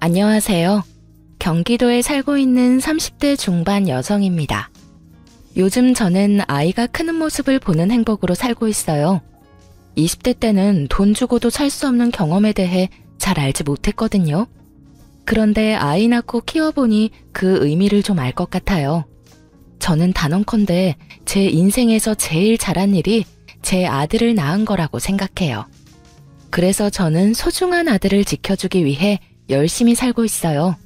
안녕하세요. 경기도에 살고 있는 30대 중반 여성입니다. 요즘 저는 아이가 크는 모습을 보는 행복으로 살고 있어요. 20대 때는 돈 주고도 살 수 없는 경험에 대해 잘 알지 못했거든요. 그런데 아이 낳고 키워보니 그 의미를 좀 알 것 같아요. 저는 단언컨대 제 인생에서 제일 잘한 일이 제 아들을 낳은 거라고 생각해요. 그래서 저는 소중한 아들을 지켜주기 위해 열심히 살고 있어요.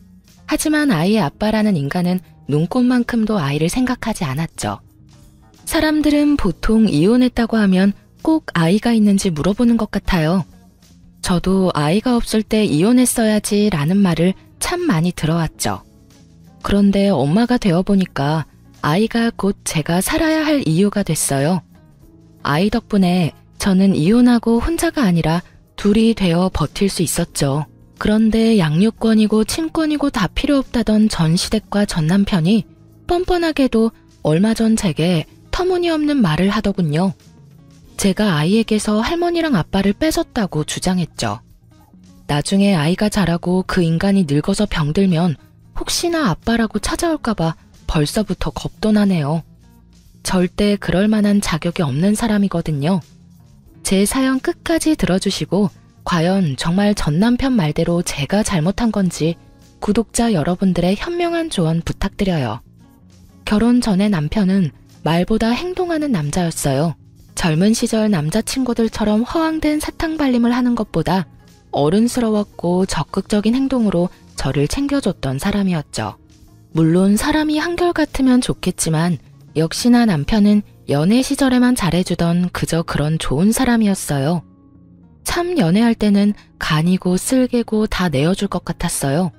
하지만 아이의 아빠라는 인간은 눈꽃만큼도 아이를 생각하지 않았죠. 사람들은 보통 이혼했다고 하면 꼭 아이가 있는지 물어보는 것 같아요. 저도 아이가 없을 때 이혼했어야지 라는 말을 참 많이 들어왔죠. 그런데 엄마가 되어보니까 아이가 곧 제가 살아야 할 이유가 됐어요. 아이 덕분에 저는 이혼하고 혼자가 아니라 둘이 되어 버틸 수 있었죠. 그런데 양육권이고 친권이고 다 필요 없다던 전 시댁과 전 남편이 뻔뻔하게도 얼마 전 제게 터무니없는 말을 하더군요. 제가 아이에게서 할머니랑 아빠를 뺏었다고 주장했죠. 나중에 아이가 자라고 그 인간이 늙어서 병들면 혹시나 아빠라고 찾아올까봐 벌써부터 겁도 나네요. 절대 그럴 만한 자격이 없는 사람이거든요. 제 사연 끝까지 들어주시고 과연 정말 전 남편 말대로 제가 잘못한 건지 구독자 여러분들의 현명한 조언 부탁드려요. 결혼 전에 남편은 말보다 행동하는 남자였어요. 젊은 시절 남자친구들처럼 허황된 사탕발림을 하는 것보다 어른스러웠고 적극적인 행동으로 저를 챙겨줬던 사람이었죠. 물론 사람이 한결같으면 좋겠지만 역시나 남편은 연애 시절에만 잘해주던 그저 그런 좋은 사람이었어요. 참 연애할 때는 간이고 쓸개고 다 내어줄 것 같았어요.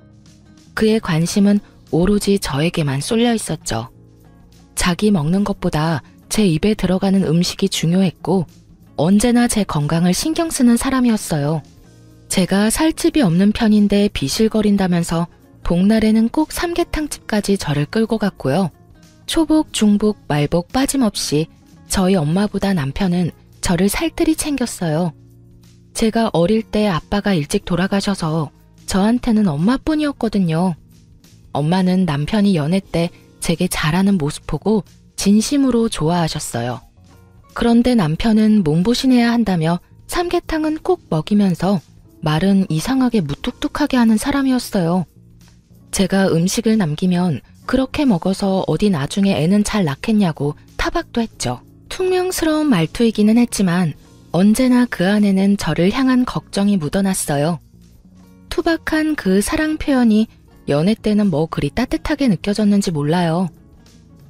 그의 관심은 오로지 저에게만 쏠려 있었죠. 자기 먹는 것보다 제 입에 들어가는 음식이 중요했고 언제나 제 건강을 신경 쓰는 사람이었어요. 제가 살집이 없는 편인데 비실거린다면서 복날에는 꼭 삼계탕집까지 저를 끌고 갔고요. 초복, 중복, 말복 빠짐없이 저희 엄마보다 남편은 저를 살뜰히 챙겼어요. 제가 어릴 때 아빠가 일찍 돌아가셔서 저한테는 엄마뿐이었거든요. 엄마는 남편이 연애 때 제게 잘하는 모습 보고 진심으로 좋아하셨어요. 그런데 남편은 몸보신해야 한다며 삼계탕은 꼭 먹이면서 말은 이상하게 무뚝뚝하게 하는 사람이었어요. 제가 음식을 남기면 그렇게 먹어서 어디 나중에 애는 잘 낳겠냐고 타박도 했죠. 퉁명스러운 말투이기는 했지만 언제나 그 안에는 저를 향한 걱정이 묻어났어요. 투박한 그 사랑 표현이 연애 때는 뭐 그리 따뜻하게 느껴졌는지 몰라요.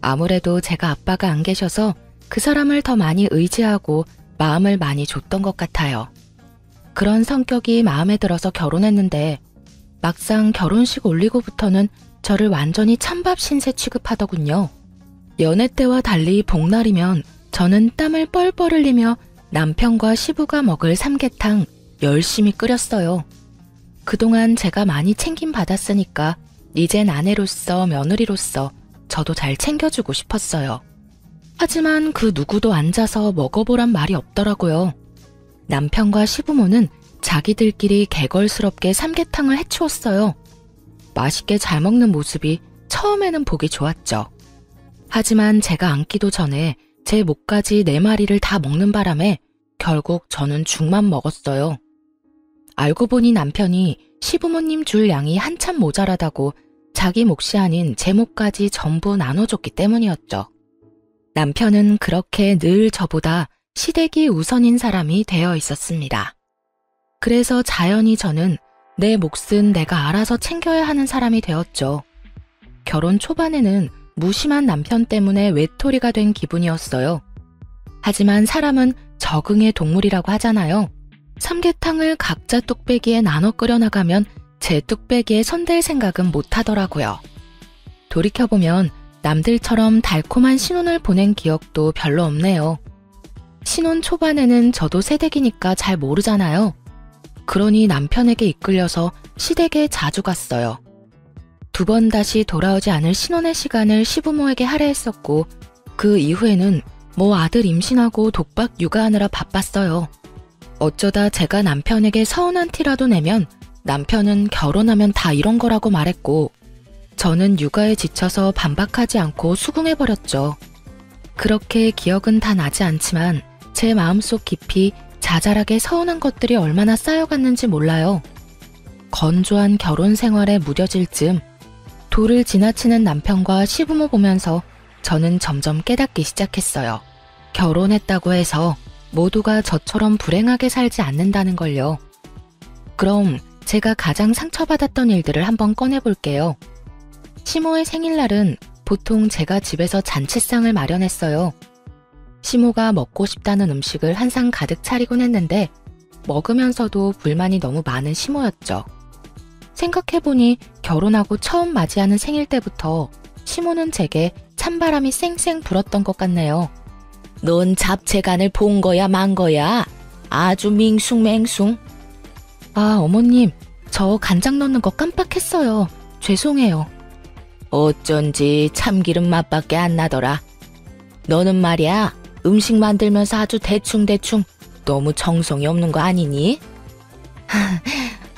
아무래도 제가 아빠가 안 계셔서 그 사람을 더 많이 의지하고 마음을 많이 줬던 것 같아요. 그런 성격이 마음에 들어서 결혼했는데 막상 결혼식 올리고부터는 저를 완전히 찬밥 신세 취급하더군요. 연애 때와 달리 복날이면 저는 땀을 뻘뻘 흘리며 남편과 시부가 먹을 삼계탕 열심히 끓였어요. 그동안 제가 많이 챙김 받았으니까 이젠 아내로서 며느리로서 저도 잘 챙겨주고 싶었어요. 하지만 그 누구도 앉아서 먹어보란 말이 없더라고요. 남편과 시부모는 자기들끼리 개걸스럽게 삼계탕을 해치웠어요. 맛있게 잘 먹는 모습이 처음에는 보기 좋았죠. 하지만 제가 앉기도 전에 제 목까지 4마리를 다 먹는 바람에 결국 저는 죽만 먹었어요. 알고 보니 남편이 시부모님 줄 양이 한참 모자라다고 자기 몫이 아닌 제 몫까지 전부 나눠줬기 때문이었죠. 남편은 그렇게 늘 저보다 시댁이 우선인 사람이 되어 있었습니다. 그래서 자연히 저는 내 몫은 내가 알아서 챙겨야 하는 사람이 되었죠. 결혼 초반에는 무심한 남편 때문에 외톨이가 된 기분이었어요. 하지만 사람은 적응의 동물이라고 하잖아요. 삼계탕을 각자 뚝배기에 나눠 끓여 나가면 제 뚝배기에 손댈 생각은 못 하더라고요. 돌이켜보면 남들처럼 달콤한 신혼을 보낸 기억도 별로 없네요. 신혼 초반에는 저도 새댁이니까 잘 모르잖아요. 그러니 남편에게 이끌려서 시댁에 자주 갔어요. 2번 다시 돌아오지 않을 신혼의 시간을 시부모에게 할애했었고 그 이후에는 뭐 아들 임신하고 독박 육아하느라 바빴어요. 어쩌다 제가 남편에게 서운한 티라도 내면 남편은 결혼하면 다 이런 거라고 말했고, 저는 육아에 지쳐서 반박하지 않고 수긍해버렸죠. 그렇게 기억은 다 나지 않지만 제 마음속 깊이 자잘하게 서운한 것들이 얼마나 쌓여갔는지 몰라요. 건조한 결혼 생활에 무뎌질 즈음 도를 지나치는 남편과 시부모 보면서 저는 점점 깨닫기 시작했어요. 결혼했다고 해서 모두가 저처럼 불행하게 살지 않는다는 걸요. 그럼 제가 가장 상처받았던 일들을 한번 꺼내볼게요. 시모의 생일날은 보통 제가 집에서 잔치상을 마련했어요. 시모가 먹고 싶다는 음식을 한 상 가득 차리곤 했는데 먹으면서도 불만이 너무 많은 시모였죠. 생각해보니 결혼하고 처음 맞이하는 생일 때부터 시모는 제게 찬바람이 쌩쌩 불었던 것 같네요. 넌 잡채간을 본 거야 만 거야? 아주 밍숭맹숭. 아, 어머님, 저 간장 넣는 거 깜빡했어요. 죄송해요. 어쩐지 참기름 맛밖에 안 나더라. 너는 말이야, 음식 만들면서 아주 대충대충 너무 정성이 없는 거 아니니?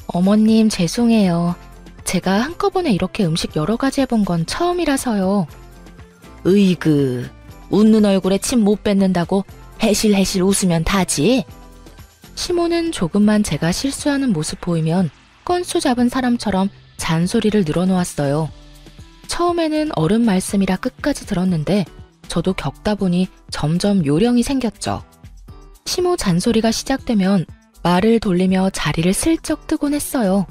어머님, 죄송해요. 제가 한꺼번에 이렇게 음식 여러 가지 해본 건 처음이라서요. 으이그, 웃는 얼굴에 침 못 뱉는다고 해실해실 웃으면 다지. 시모는 조금만 제가 실수하는 모습 보이면 건수 잡은 사람처럼 잔소리를 늘어놓았어요. 처음에는 어른 말씀이라 끝까지 들었는데 저도 겪다 보니 점점 요령이 생겼죠. 시모 잔소리가 시작되면 말을 돌리며 자리를 슬쩍 뜨곤 했어요.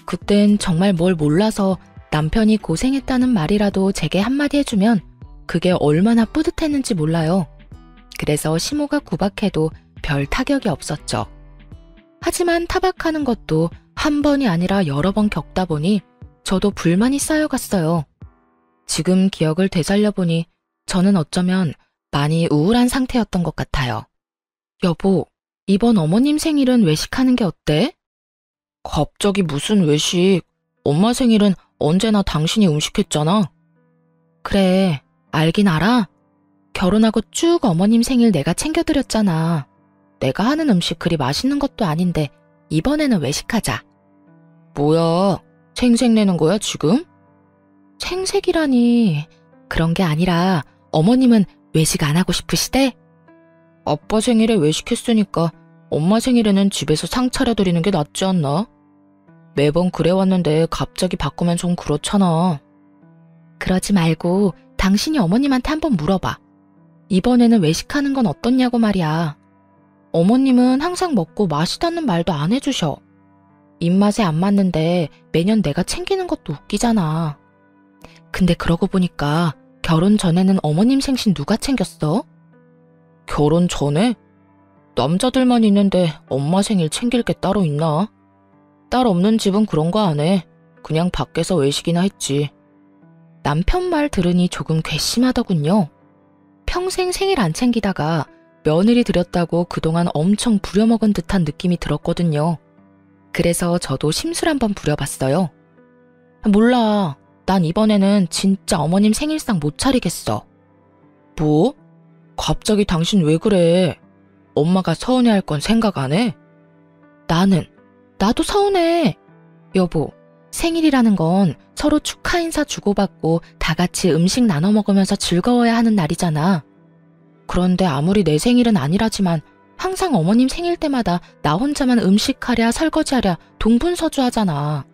그땐 정말 뭘 몰라서 남편이 고생했다는 말이라도 제게 한마디 해주면 그게 얼마나 뿌듯했는지 몰라요. 그래서 시모가 구박해도 별 타격이 없었죠. 하지만 타박하는 것도 한 번이 아니라 여러 번 겪다 보니 저도 불만이 쌓여갔어요. 지금 기억을 되살려보니 저는 어쩌면 많이 우울한 상태였던 것 같아요. 여보, 이번 어머님 생일은 외식하는 게 어때? 갑자기 무슨 외식? 엄마 생일은 언제나 당신이 음식했잖아. 그래, 알긴 알아. 결혼하고 쭉 어머님 생일 내가 챙겨드렸잖아. 내가 하는 음식 그리 맛있는 것도 아닌데 이번에는 외식하자. 뭐야, 생색내는 거야 지금? 생색이라니. 그런 게 아니라 어머님은 외식 안 하고 싶으시대? 아빠 생일에 외식했으니까 엄마 생일에는 집에서 상 차려드리는 게 낫지 않나? 매번 그래왔는데 갑자기 바꾸면 좀 그렇잖아. 그러지 말고 당신이 어머님한테 한번 물어봐. 이번에는 외식하는 건 어떻냐고 말이야. 어머님은 항상 먹고 맛있다는 말도 안 해주셔. 입맛에 안 맞는데 매년 내가 챙기는 것도 웃기잖아. 근데 그러고 보니까 결혼 전에는 어머님 생신 누가 챙겼어? 결혼 전에? 남자들만 있는데 엄마 생일 챙길 게 따로 있나? 딸 없는 집은 그런 거 안 해. 그냥 밖에서 외식이나 했지. 남편 말 들으니 조금 괘씸하더군요. 평생 생일 안 챙기다가 며느리 들였다고 그동안 엄청 부려먹은 듯한 느낌이 들었거든요. 그래서 저도 심술 한번 부려봤어요. 몰라. 난 이번에는 진짜 어머님 생일상 못 차리겠어. 뭐? 갑자기 당신 왜 그래? 엄마가 서운해할 건 생각 안 해? 나도 서운해. 여보, 생일이라는 건 서로 축하 인사 주고받고 다 같이 음식 나눠 먹으면서 즐거워야 하는 날이잖아. 그런데 아무리 내 생일은 아니라지만 항상 어머님 생일 때마다 나 혼자만 음식하랴 설거지하랴 동분서주하잖아.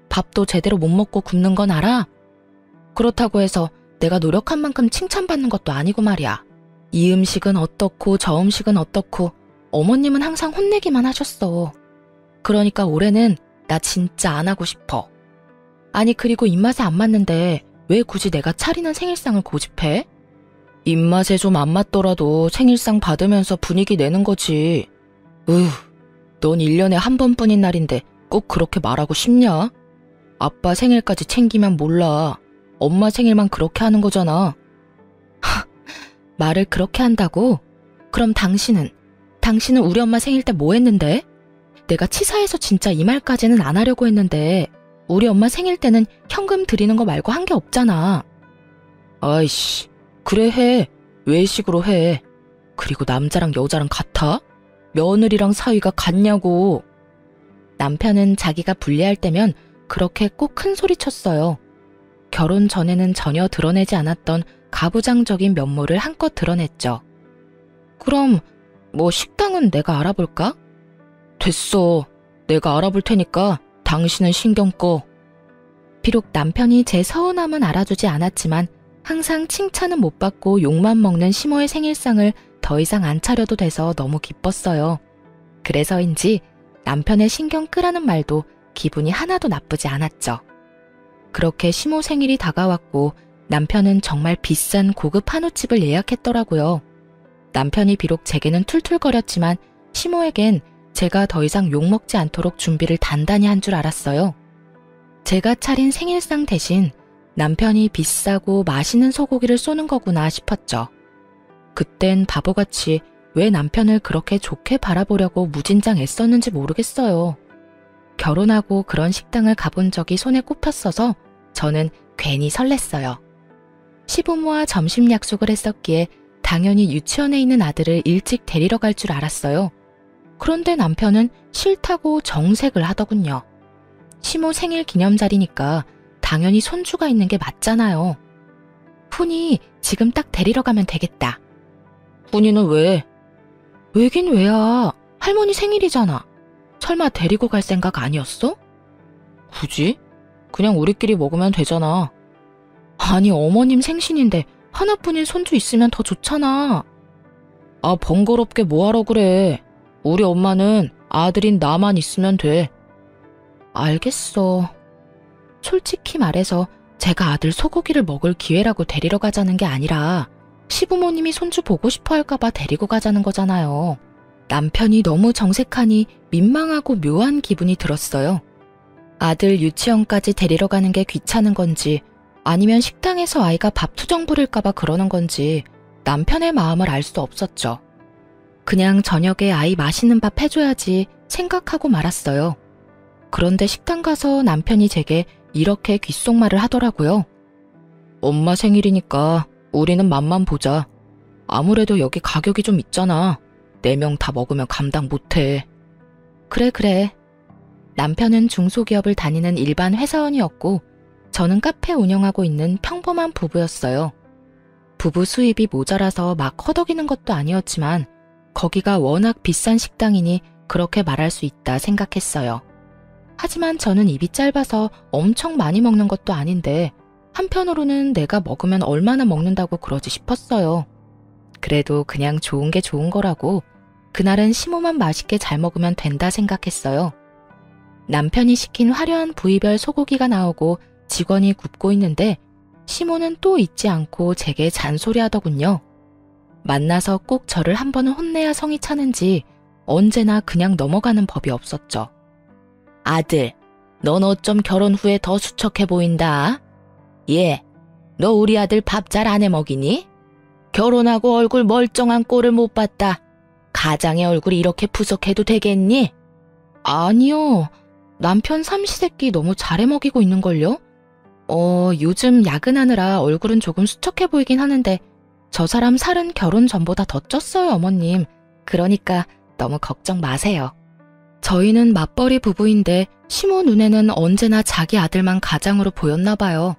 밥도 제대로 못 먹고 굶는 건 알아? 그렇다고 해서 내가 노력한 만큼 칭찬받는 것도 아니고 말이야. 이 음식은 어떻고 저 음식은 어떻고 어머님은 항상 혼내기만 하셨어. 그러니까 올해는 나 진짜 안 하고 싶어. 아니 그리고 입맛에 안 맞는데 왜 굳이 내가 차리는 생일상을 고집해? 입맛에 좀 안 맞더라도 생일상 받으면서 분위기 내는 거지. 넌 1년에 한 번뿐인 날인데 꼭 그렇게 말하고 싶냐? 아빠 생일까지 챙기면 몰라. 엄마 생일만 그렇게 하는 거잖아. 말을 그렇게 한다고? 그럼 당신은 우리 엄마 생일 때 뭐 했는데? 내가 치사해서 진짜 이 말까지는 안 하려고 했는데 우리 엄마 생일 때는 현금 드리는 거 말고 한 게 없잖아. 아이씨, 그래 해. 외식으로 해. 그리고 남자랑 여자랑 같아? 며느리랑 사이가 같냐고. 남편은 자기가 불리할 때면 그렇게 꼭 큰 소리 쳤어요. 결혼 전에는 전혀 드러내지 않았던 가부장적인 면모를 한껏 드러냈죠. 그럼 뭐 식당은 내가 알아볼까? 됐어. 내가 알아볼 테니까 당신은 신경 꺼. 비록 남편이 제 서운함은 알아주지 않았지만 항상 칭찬은 못 받고 욕만 먹는 시모의 생일상을 더 이상 안 차려도 돼서 너무 기뻤어요. 그래서인지 남편의 신경 끄라는 말도 기분이 하나도 나쁘지 않았죠. 그렇게 시모 생일이 다가왔고 남편은 정말 비싼 고급 한우집을 예약했더라고요. 남편이 비록 제게는 툴툴거렸지만 시모에겐 제가 더 이상 욕먹지 않도록 준비를 단단히 한 줄 알았어요. 제가 차린 생일상 대신 남편이 비싸고 맛있는 소고기를 쏘는 거구나 싶었죠. 그땐 바보같이 왜 남편을 그렇게 좋게 바라보려고 무진장 애썼는지 모르겠어요. 결혼하고 그런 식당을 가본 적이 손에 꼽혔어서 저는 괜히 설렜어요. 시부모와 점심 약속을 했었기에 당연히 유치원에 있는 아들을 일찍 데리러 갈 줄 알았어요. 그런데 남편은 싫다고 정색을 하더군요. 시모 생일 기념자리니까 당연히 손주가 있는 게 맞잖아요. 훈이 지금 딱 데리러 가면 되겠다. 훈이는 왜? 왜긴 왜야. 할머니 생일이잖아. 설마 데리고 갈 생각 아니었어? 굳이? 그냥 우리끼리 먹으면 되잖아. 아니 어머님 생신인데 하나뿐인 손주 있으면 더 좋잖아. 아 번거롭게 뭐하러 그래. 우리 엄마는 아들인 나만 있으면 돼. 알겠어. 솔직히 말해서 제가 아들 소고기를 먹을 기회라고 데리러 가자는 게 아니라 시부모님이 손주 보고 싶어 할까봐 데리고 가자는 거잖아요. 남편이 너무 정색하니 민망하고 묘한 기분이 들었어요. 아들 유치원까지 데리러 가는 게 귀찮은 건지 아니면 식당에서 아이가 밥 투정 부릴까봐 그러는 건지 남편의 마음을 알 수 없었죠. 그냥 저녁에 아이 맛있는 밥 해줘야지 생각하고 말았어요. 그런데 식당 가서 남편이 제게 이렇게 귓속말을 하더라고요. 엄마 생일이니까 우리는 맛만 보자. 아무래도 여기 가격이 좀 있잖아. 4명 다 먹으면 감당 못해. 그래. 남편은 중소기업을 다니는 일반 회사원이었고 저는 카페 운영하고 있는 평범한 부부였어요. 부부 수입이 모자라서 막 허덕이는 것도 아니었지만 거기가 워낙 비싼 식당이니 그렇게 말할 수 있다 생각했어요. 하지만 저는 입이 짧아서 엄청 많이 먹는 것도 아닌데 한편으로는 내가 먹으면 얼마나 먹는다고 그러지 싶었어요. 그래도 그냥 좋은 게 좋은 거라고 그날은 시모만 맛있게 잘 먹으면 된다 생각했어요. 남편이 시킨 화려한 부위별 소고기가 나오고 직원이 굽고 있는데 시모는 또 잊지 않고 제게 잔소리하더군요. 만나서 꼭 저를 한 번은 혼내야 성이 차는지 언제나 그냥 넘어가는 법이 없었죠. 아들, 넌 어쩜 결혼 후에 더 수척해 보인다. 너 우리 아들 밥 잘 안 해 먹이니? 결혼하고 얼굴 멀쩡한 꼴을 못 봤다. 가장의 얼굴이 이렇게 푸석해도 되겠니? 아니요. 남편 삼시세끼 너무 잘해 먹이고 있는걸요? 요즘 야근하느라 얼굴은 조금 수척해 보이긴 하는데 저 사람 살은 결혼 전보다 더 쪘어요, 어머님. 그러니까 너무 걱정 마세요. 저희는 맞벌이 부부인데 시모 눈에는 언제나 자기 아들만 가장으로 보였나 봐요.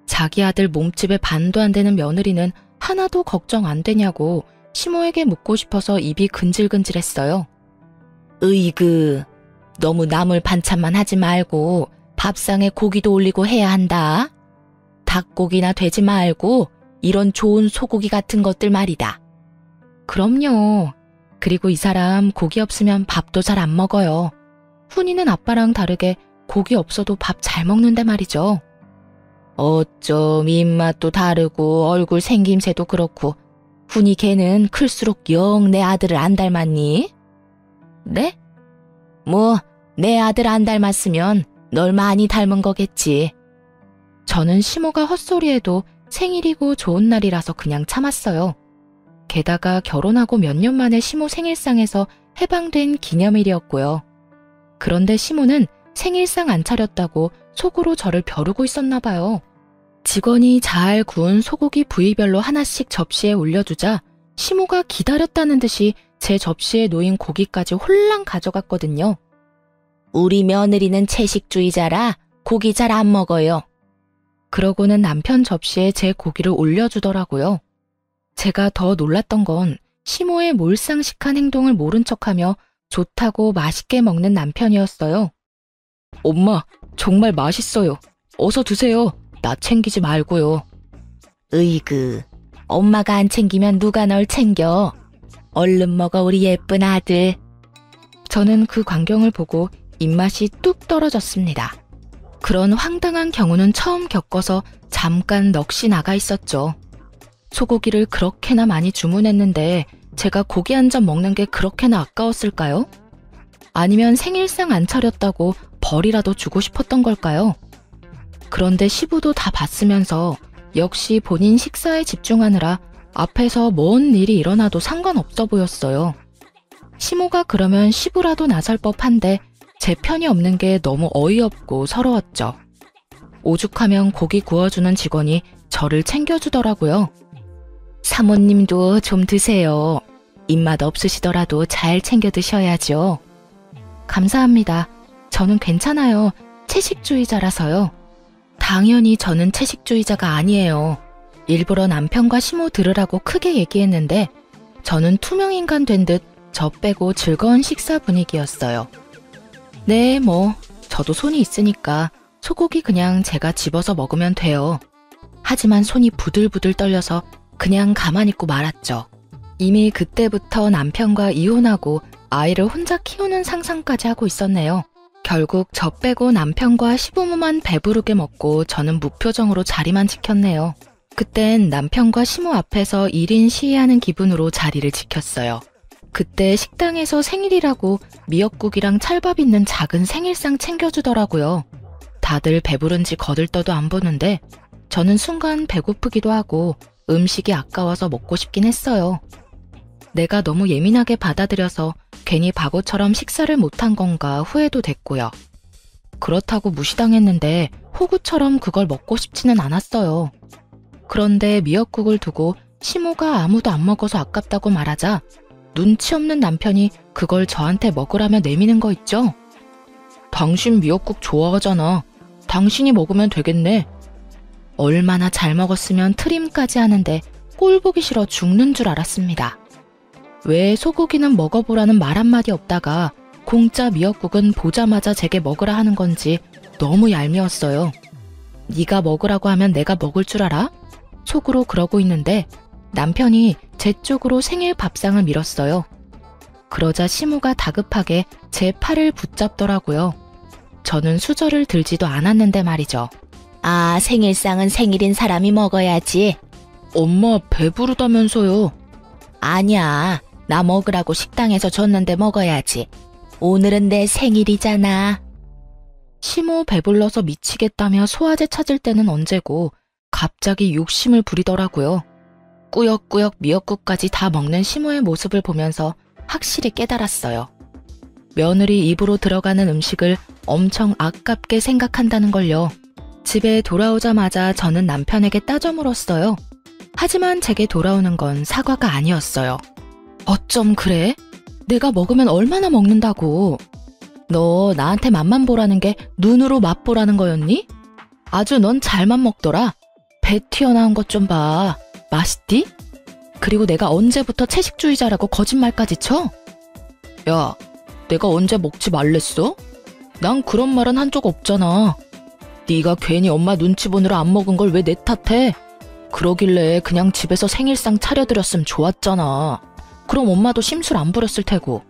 자기 아들 몸집에 반도 안 되는 며느리는 하나도 걱정 안 되냐고 시모에게 묻고 싶어서 입이 근질근질했어요. 으이그, 너무 나물 반찬만 하지 말고 밥상에 고기도 올리고 해야 한다. 닭고기나 돼지 말고 이런 좋은 소고기 같은 것들 말이다. 그럼요. 그리고 이 사람 고기 없으면 밥도 잘 안 먹어요. 훈이는 아빠랑 다르게 고기 없어도 밥 잘 먹는데 말이죠. 어쩜 입맛도 다르고 얼굴 생김새도 그렇고 훈이 걔는 클수록 영 내 아들을 안 닮았니? 네? 뭐 내 아들 안 닮았으면 널 많이 닮은 거겠지. 저는 시모가 헛소리해도 생일이고 좋은 날이라서 그냥 참았어요. 게다가 결혼하고 몇 년 만에 시모 생일상에서 해방된 기념일이었고요. 그런데 시모는 생일상 안 차렸다고 속으로 저를 벼르고 있었나 봐요. 직원이 잘 구운 소고기 부위별로 하나씩 접시에 올려주자 시모가 기다렸다는 듯이 제 접시에 놓인 고기까지 홀랑 가져갔거든요. 우리 며느리는 채식주의자라 고기 잘 안 먹어요. 그러고는 남편 접시에 제 고기를 올려주더라고요. 제가 더 놀랐던 건 시모의 몰상식한 행동을 모른 척하며 좋다고 맛있게 먹는 남편이었어요. 엄마, 정말 맛있어요. 어서 드세요. 나 챙기지 말고요. 으이그, 엄마가 안 챙기면 누가 널 챙겨. 얼른 먹어 우리 예쁜 아들. 저는 그 광경을 보고 입맛이 뚝 떨어졌습니다. 그런 황당한 경우는 처음 겪어서 잠깐 넋이 나가 있었죠. 소고기를 그렇게나 많이 주문했는데 제가 고기 한 점 먹는 게 그렇게나 아까웠을까요? 아니면 생일상 안 차렸다고 벌이라도 주고 싶었던 걸까요? 그런데 시부도 다 봤으면서 역시 본인 식사에 집중하느라 앞에서 뭔 일이 일어나도 상관없어 보였어요. 시모가 그러면 시부라도 나설 법한데 제 편이 없는 게 너무 어이없고 서러웠죠. 오죽하면 고기 구워주는 직원이 저를 챙겨주더라고요. 사모님도 좀 드세요. 입맛 없으시더라도 잘 챙겨 드셔야죠. 감사합니다. 저는 괜찮아요. 채식주의자라서요. 당연히 저는 채식주의자가 아니에요. 일부러 남편과 시모 들으라고 크게 얘기했는데 저는 투명인간 된 듯 저 빼고 즐거운 식사 분위기였어요. 네, 뭐 저도 손이 있으니까 소고기 그냥 제가 집어서 먹으면 돼요. 하지만 손이 부들부들 떨려서 그냥 가만히 있고 말았죠. 이미 그때부터 남편과 이혼하고 아이를 혼자 키우는 상상까지 하고 있었네요. 결국 저 빼고 남편과 시부모만 배부르게 먹고 저는 무표정으로 자리만 지켰네요. 그땐 남편과 시모 앞에서 1인 시위하는 기분으로 자리를 지켰어요. 그때 식당에서 생일이라고 미역국이랑 찰밥 있는 작은 생일상 챙겨주더라고요. 다들 배부른지 거들떠도 안 보는데 저는 순간 배고프기도 하고 음식이 아까워서 먹고 싶긴 했어요. 내가 너무 예민하게 받아들여서 괜히 바보처럼 식사를 못한 건가 후회도 됐고요. 그렇다고 무시당했는데 호구처럼 그걸 먹고 싶지는 않았어요. 그런데 미역국을 두고 시모가 아무도 안 먹어서 아깝다고 말하자 눈치 없는 남편이 그걸 저한테 먹으라며 내미는 거 있죠? 당신 미역국 좋아하잖아. 당신이 먹으면 되겠네. 얼마나 잘 먹었으면 트림까지 하는데 꼴 보기 싫어 죽는 줄 알았습니다. 왜 소고기는 먹어보라는 말 한마디 없다가 공짜 미역국은 보자마자 제게 먹으라 하는 건지 너무 얄미웠어요. 네가 먹으라고 하면 내가 먹을 줄 알아? 속으로 그러고 있는데 남편이 제 쪽으로 생일 밥상을 밀었어요. 그러자 시모가 다급하게 제 팔을 붙잡더라고요. 저는 수저를 들지도 않았는데 말이죠. 아, 생일상은 생일인 사람이 먹어야지. 엄마 배부르다면서요. 아니야, 나 먹으라고 식당에서 줬는데 먹어야지. 오늘은 내 생일이잖아. 시모 배불러서 미치겠다며 소화제 찾을 때는 언제고 갑자기 욕심을 부리더라고요. 꾸역꾸역 미역국까지 다 먹는 시모의 모습을 보면서 확실히 깨달았어요. 며느리 입으로 들어가는 음식을 엄청 아깝게 생각한다는 걸요. 집에 돌아오자마자 저는 남편에게 따져 물었어요. 하지만 제게 돌아오는 건 사과가 아니었어요. 어쩜 그래? 내가 먹으면 얼마나 먹는다고. 너 나한테 맛만 보라는 게 눈으로 맛보라는 거였니? 아주 넌 잘만 먹더라. 배 튀어나온 것 좀 봐. 맛있디? 그리고 내가 언제부터 채식주의자라고 거짓말까지 쳐? 야, 내가 언제 먹지 말랬어? 난 그런 말은 한 적 없잖아. 네가 괜히 엄마 눈치 보느라 안 먹은 걸 왜 내 탓해? 그러길래 그냥 집에서 생일상 차려드렸으면 좋았잖아. 그럼 엄마도 심술 안 부렸을 테고.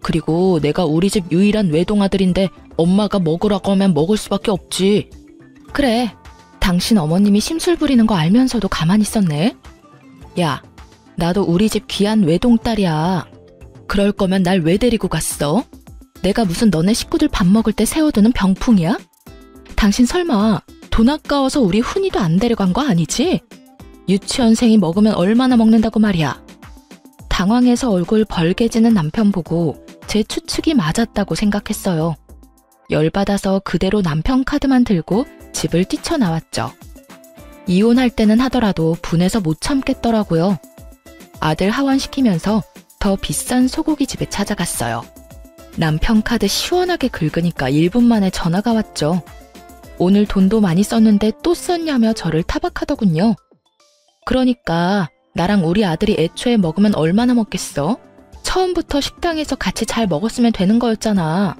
그리고 내가 우리 집 유일한 외동아들인데 엄마가 먹으라고 하면 먹을 수밖에 없지. 그래, 당신 어머님이 심술 부리는 거 알면서도 가만히 있었네. 야, 나도 우리 집 귀한 외동딸이야. 그럴 거면 날 왜 데리고 갔어? 내가 무슨 너네 식구들 밥 먹을 때 세워두는 병풍이야? 당신 설마 돈 아까워서 우리 훈이도 안 데려간 거 아니지? 유치원생이 먹으면 얼마나 먹는다고 말이야. 당황해서 얼굴 벌개지는 남편 보고 제 추측이 맞았다고 생각했어요. 열받아서 그대로 남편 카드만 들고 집을 뛰쳐나왔죠. 이혼할 때는 하더라도 분해서 못 참겠더라고요. 아들 하원시키면서 더 비싼 소고기 집에 찾아갔어요. 남편 카드 시원하게 긁으니까 1분 만에 전화가 왔죠. 오늘 돈도 많이 썼는데 또 썼냐며 저를 타박하더군요. 그러니까 나랑 우리 아들이 애초에 먹으면 얼마나 먹겠어? 처음부터 식당에서 같이 잘 먹었으면 되는 거였잖아.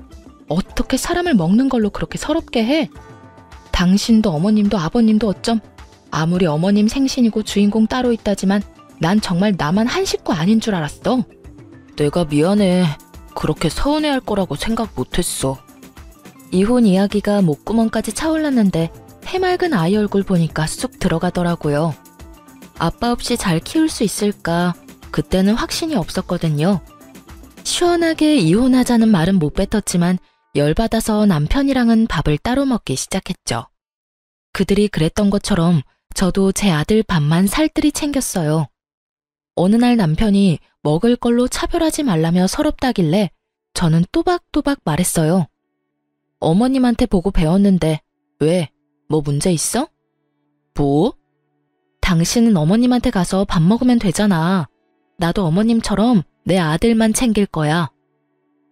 어떻게 사람을 먹는 걸로 그렇게 서럽게 해? 당신도 어머님도 아버님도 어쩜 아무리 어머님 생신이고 주인공 따로 있다지만 난 정말 나만 한 식구 아닌 줄 알았어. 내가 미안해. 그렇게 서운해할 거라고 생각 못했어. 이혼 이야기가 목구멍까지 차올랐는데 해맑은 아이 얼굴 보니까 쑥 들어가더라고요. 아빠 없이 잘 키울 수 있을까? 그때는 확신이 없었거든요. 시원하게 이혼하자는 말은 못 뱉었지만 열받아서 남편이랑은 밥을 따로 먹기 시작했죠. 그들이 그랬던 것처럼 저도 제 아들 밥만 살뜰히 챙겼어요. 어느 날 남편이 먹을 걸로 차별하지 말라며 서럽다길래 저는 또박또박 말했어요. 어머님한테 보고 배웠는데 왜? 뭐 문제 있어? 뭐? 당신은 어머님한테 가서 밥 먹으면 되잖아. 나도 어머님처럼 내 아들만 챙길 거야.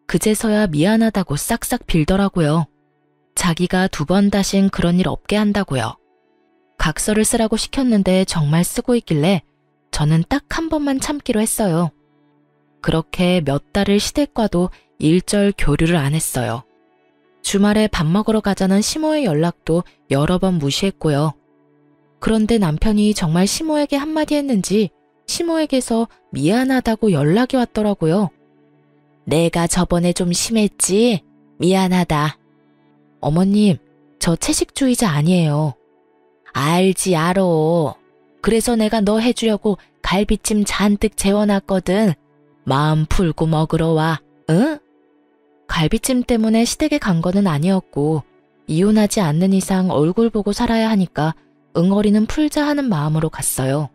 그제서야 미안하다고 싹싹 빌더라고요. 자기가 2번 다신 그런 일 없게 한다고요. 각서를 쓰라고 시켰는데 정말 쓰고 있길래 저는 딱 1번만 참기로 했어요. 그렇게 몇 달을 시댁과도 일절 교류를 안 했어요. 주말에 밥 먹으러 가자는 시모의 연락도 여러 번 무시했고요. 그런데 남편이 정말 시모에게 한마디 했는지 시모에게서 미안하다고 연락이 왔더라고요. 내가 저번에 좀 심했지? 미안하다. 어머님, 저 채식주의자 아니에요. 알지, 알어. 그래서 내가 너 해주려고 갈비찜 잔뜩 재워놨거든. 마음 풀고 먹으러 와, 응? 갈비찜 때문에 시댁에 간 거는 아니었고 이혼하지 않는 이상 얼굴 보고 살아야 하니까 응어리는 풀자 하는 마음으로 갔어요.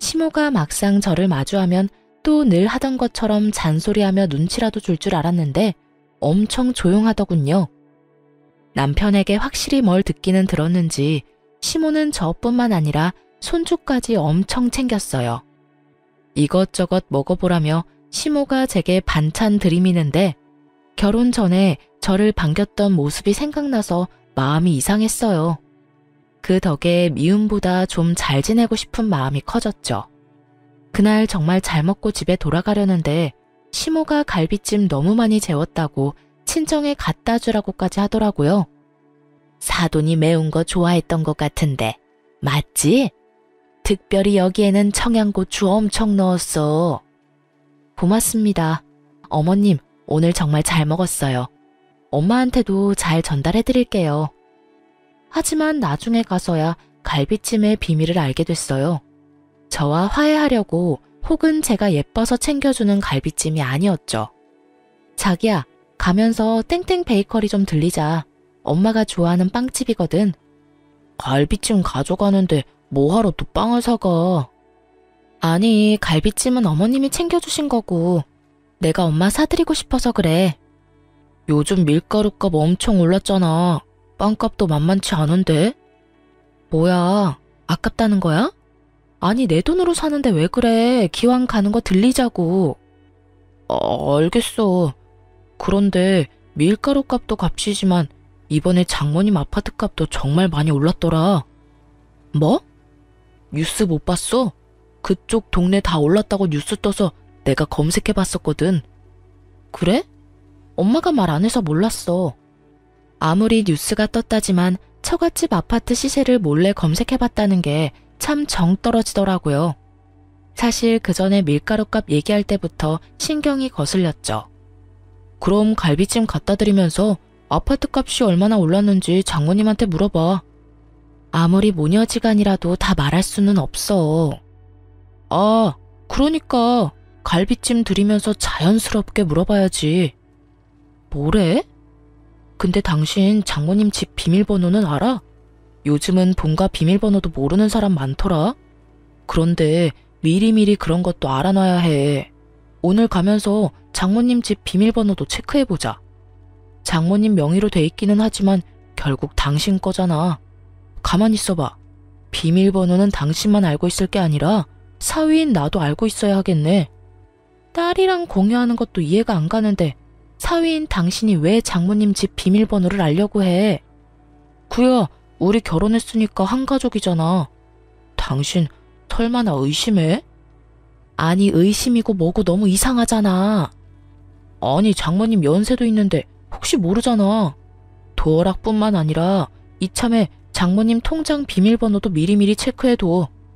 시모가 막상 저를 마주하면 또 늘 하던 것처럼 잔소리하며 눈치라도 줄 줄 알았는데 엄청 조용하더군요. 남편에게 확실히 뭘 듣기는 들었는지 시모는 저뿐만 아니라 손주까지 엄청 챙겼어요. 이것저것 먹어보라며 시모가 제게 반찬 들이미는데 결혼 전에 저를 반겼던 모습이 생각나서 마음이 이상했어요. 그 덕에 미움보다 좀 잘 지내고 싶은 마음이 커졌죠. 그날 정말 잘 먹고 집에 돌아가려는데 시모가 갈비찜 너무 많이 재웠다고 친정에 갖다 주라고까지 하더라고요. 사돈이 매운 거 좋아했던 것 같은데 맞지? 특별히 여기에는 청양고추 엄청 넣었어. 고맙습니다. 어머님, 오늘 정말 잘 먹었어요. 엄마한테도 잘 전달해드릴게요. 하지만 나중에 가서야 갈비찜의 비밀을 알게 됐어요. 저와 화해하려고 혹은 제가 예뻐서 챙겨주는 갈비찜이 아니었죠. 자기야, 가면서 땡땡 베이커리 좀 들리자. 엄마가 좋아하는 빵집이거든. 갈비찜 가져가는데 뭐하러 또 빵을 사가? 아니, 갈비찜은 어머님이 챙겨주신 거고 내가 엄마 사드리고 싶어서 그래. 요즘 밀가루값 엄청 올랐잖아. 빵값도 만만치 않은데? 뭐야, 아깝다는 거야? 아니, 내 돈으로 사는데 왜 그래? 기왕 가는 거 들리자고. 알겠어. 그런데 밀가루 값도 값이지만 이번에 장모님 아파트 값도 정말 많이 올랐더라. 뭐? 뉴스 못 봤어? 그쪽 동네 다 올랐다고 뉴스 떠서 내가 검색해 봤었거든. 그래? 엄마가 말 안 해서 몰랐어. 아무리 뉴스가 떴다지만 처갓집 아파트 시세를 몰래 검색해 봤다는 게 참 정 떨어지더라고요. 사실 그 전에 밀가루값 얘기할 때부터 신경이 거슬렸죠. 그럼 갈비찜 갖다 드리면서 아파트 값이 얼마나 올랐는지 장모님한테 물어봐. 아무리 모녀지간이라도 다 말할 수는 없어. 아, 그러니까 갈비찜 드리면서 자연스럽게 물어봐야지. 뭐래? 근데 당신 장모님 집 비밀번호는 알아? 요즘은 본가 비밀번호도 모르는 사람 많더라. 그런데 미리미리 그런 것도 알아놔야 해. 오늘 가면서 장모님 집 비밀번호도 체크해보자. 장모님 명의로 돼 있기는 하지만 결국 당신 거잖아. 가만히 있어봐. 비밀번호는 당신만 알고 있을 게 아니라 사위인 나도 알고 있어야 하겠네. 딸이랑 공유하는 것도 이해가 안 가는데 사위인 당신이 왜 장모님 집 비밀번호를 알려고 해? 구야, 우리 결혼했으니까 한 가족이잖아. 당신 설마 나 의심해? 아니, 의심이고 뭐고 너무 이상하잖아. 아니, 장모님 연세도 있는데 혹시 모르잖아. 도어락뿐만 아니라 이참에 장모님 통장 비밀번호도 미리미리 체크해둬.